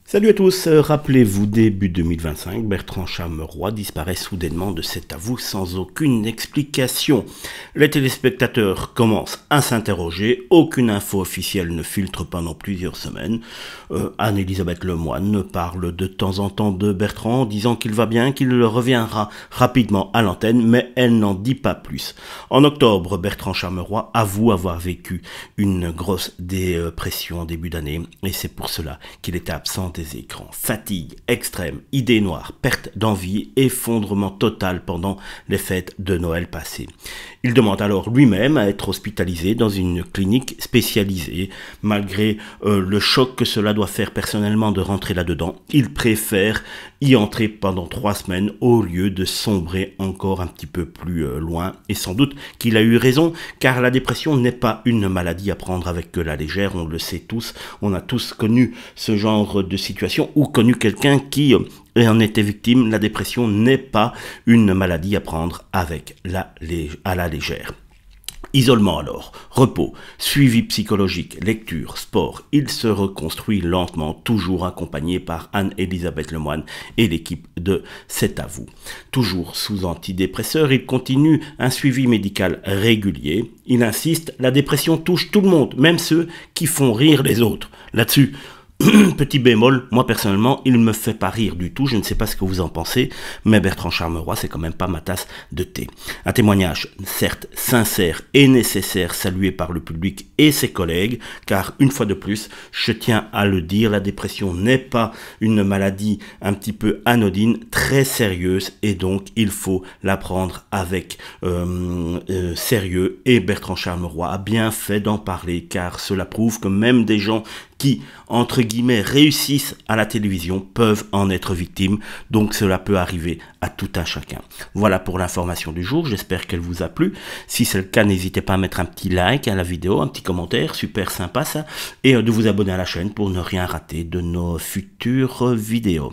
Salut à tous, rappelez-vous, début 2025, Bertrand Chameroy disparaît soudainement de cet avou sans aucune explication. Les téléspectateurs commencent à s'interroger, aucune info officielle ne filtre pendant plusieurs semaines. Anne-Elisabeth Lemoine parle de temps en temps de Bertrand, disant qu'il va bien, qu'il reviendra rapidement à l'antenne, mais elle n'en dit pas plus. En octobre, Bertrand Chameroy avoue avoir vécu une grosse dépression en début d'année, et c'est pour cela qu'il était absent des écrans. Fatigue extrême, idées noires, perte d'envie, effondrement total pendant les fêtes de Noël passées. Il demande alors lui-même à être hospitalisé dans une clinique spécialisée. Malgré le choc que cela doit faire personnellement de rentrer là-dedans, il préfère y entrer pendant 3 semaines au lieu de sombrer encore un petit peu plus loin. Et sans doute qu'il a eu raison, car la dépression n'est pas une maladie à prendre avec la légère, on le sait tous. On a tous connu ce genre de situation ou connu quelqu'un qui en était victime. La dépression n'est pas une maladie à prendre avec à la légère. Isolement alors, repos, suivi psychologique, lecture, sport, il se reconstruit lentement, toujours accompagné par Anne-Elisabeth Lemoine et l'équipe de C'est à vous. Toujours sous antidépresseurs, il continue un suivi médical régulier. Il insiste, la dépression touche tout le monde, même ceux qui font rire les autres. Là-dessus, petit bémol, moi personnellement, il ne me fait pas rire du tout, je ne sais pas ce que vous en pensez, mais Bertrand Chameroy, c'est quand même pas ma tasse de thé. Un témoignage, certes sincère et nécessaire, salué par le public et ses collègues, car une fois de plus, je tiens à le dire, la dépression n'est pas une maladie un petit peu anodine, très sérieuse, et donc il faut la prendre avec sérieux, et Bertrand Chameroy a bien fait d'en parler, car cela prouve que même des gens qui, entre guillemets, réussissent à la télévision peuvent en être victimes, donc cela peut arriver à tout un chacun. Voilà pour l'information du jour, j'espère qu'elle vous a plu. Si c'est le cas, n'hésitez pas à mettre un petit like à la vidéo, un petit commentaire, super sympa ça, et de vous abonner à la chaîne pour ne rien rater de nos futures vidéos.